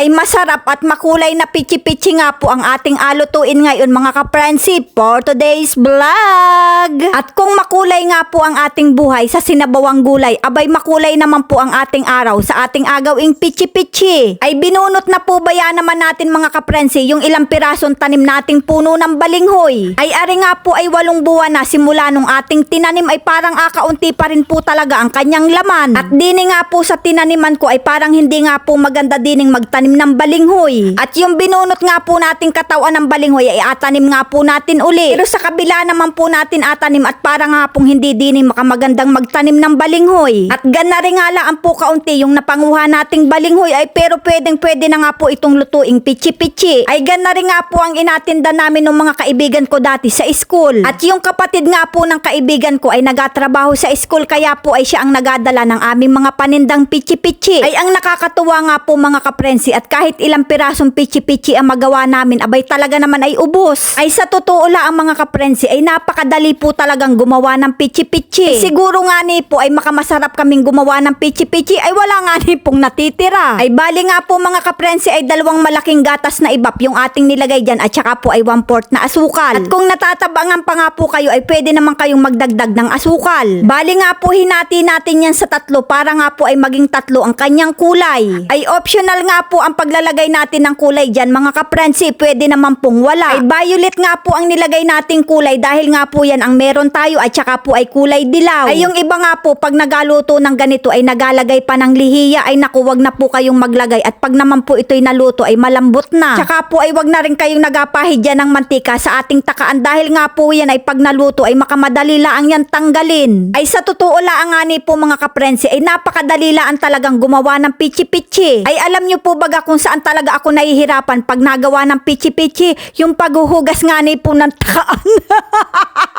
ay masarap at makulay na pichi-pichi nga po ang ating alutuin ngayon mga kaprensi for today's vlog. At kung makulay nga po ang ating buhay sa sinabawang gulay, abay makulay naman po ang ating araw sa ating agawing pichi-pichi. Ay binunot na po ba yan naman natin mga kaprensi yung ilang pirasong tanim nating puno ng balinghoy? Ay ari nga po ay 8 buwan na simula nung ating tinanim ay parang akaunti pa rin po talaga ang kanyang laman. At dini nga po sa tinaniman ko ay parang hindi nga po maganda dining magtanim ng balinghoy. At yung binunot nga po nating katawan ng balinghoy ay atanim nga po natin uli. Pero sa kabila naman po natin atanim at parang nga pong hindi dining makamagandang magtanim ng balinghoy. At gana rin nga lang po kaunti yung napanguha nating balinghoy ay pero pwede na nga po itong lutuing pichi-pichi. Ay gana rin nga po ang inatinda namin ng mga kaibigan ko dati sa school. At yung kapatid nga po ng kaibigan ko ay nagatrabaho sa school kaya po ay siya ang nagadala ng aming mga panindang pichi-pichi. Ay ang nakakatuwa nga po mga kaprensi at kahit ilang pirasong pichi-pichi ang magawa namin abay talaga naman ay ubos. Ay sa totoo lang ang mga kaprensi ay napakadali po talagang gumawa ng pichi-pichi. Siguro nga ni po ay makamasarap kaming gumawa ng pichi-pichi ay wala nga ni pong natitira. Ay bali nga po mga kaprensi ay 2 malaking gatas na ibap yung ating nilagay dyan at saka po ay 1/4 na asukal. At kung natatabangan pa nga po kayo ay pwede naman kayong magdagdag ng asukal. Bali nga po hinati natin yan sa 3 para nga po ay maging 3 ang kanyang kulay. Ay optional nga po ang paglalagay natin ng kulay dyan mga kaprensi, pwede naman pong wala. Ay violet nga po ang nilagay nating kulay dahil nga po yan ang meron tayo at saka po ay kulay dilaw. Ay yung iba nga po pag nagaluto ng ganito ay nagalagay pa ng lihiya ay naku wag na po kayong maglagay at pag naman po ito'y naluto ay malambot na. Tsaka po ay wag na rin kayong nagapahid dyan ng mantika sa ating takaan dahil nga po yan ay pag naluto ay makamadali lang yan tanggalin. Ay sa totoo lang nga ni po mga kaprensi ay napakadali lang talagang gumawa ng pichi-pichi. Ay alam nyo po baga kung saan talaga ako nahihirapan pag nagawa ng pichi-pichi, yung paghuhugas nga ni po ng takaan.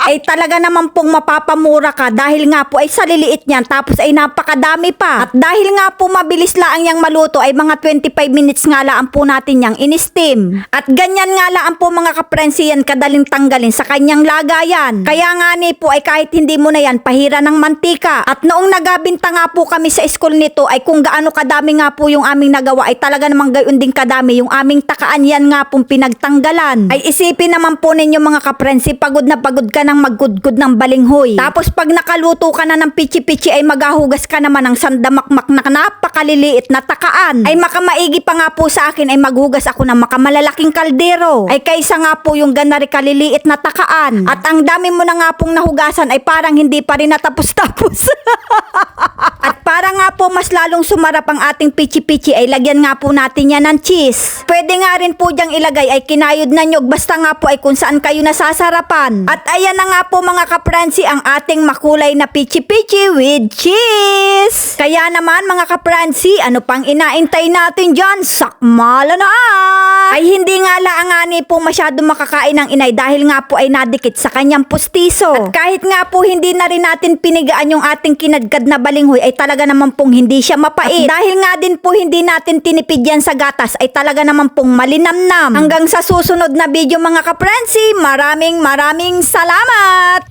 Ay talaga naman pong mapapamura ka dahil nga po ay sa liliit niyan tapos ay napakadami pa. At dahil nga po mabilis lang yang maluto ay mga 25 minutes nga lang po natin yang in-steam. At ganyan nga lang po mga kaprensi yan kadaling tanggalin sa kanyang lagayan. Kaya nga ni po ay kahit hindi mo na yan pahira ng mantika. At noong nagabinta nga po kami sa school nito ay kung gaano kadami nga po yung aming nagawa ay talaga namang gayon din kadami yung aming takaan yan nga pong pinagtanggalan. Ay isipin naman po ninyo mga kaprensi pagod na pagod ka ng maggudgud ng balinghoy. Tapos pag nakaluto ka na ng pichi-pichi ay maghahugas ka naman ng sandamakmak na napakaliliit na takaan. Ay makamaigi pa nga po sa akin ay maghugas ako ng makamalalaking kaldero. Ay kaysa nga po yung ganari kaliliit na takaan. At ang dami mo na nga pong nahugasan ay parang hindi pa rin natapos-tapos. At para nga po mas lalong sumarap ang ating pichi-pichi ay lagyan nga po natin yan ng cheese. Pwede nga rin po dyang ilagay ay kinayod na nyog basta nga po ay kung saan kayo nasasarapan. At ayan na nga po mga kapransi ang ating makulay na pichi-pichi with cheese. Kaya naman mga kapransi, ano pang inaintay natin dyan? Sakmala na! Ay hindi nga laangani po masyado makakain ng inay dahil nga po ay nadikit sa kanyang pustiso. At kahit nga po hindi na rin natin pinigaan yung ating kinadkad na balinghoy ay talaga naman pong hindi siya mapait. At dahil nga din po hindi natin tinipid yan sa gatas ay talaga naman pong malinamnam. Hanggang sa susunod na video mga kaprensi, maraming salamat!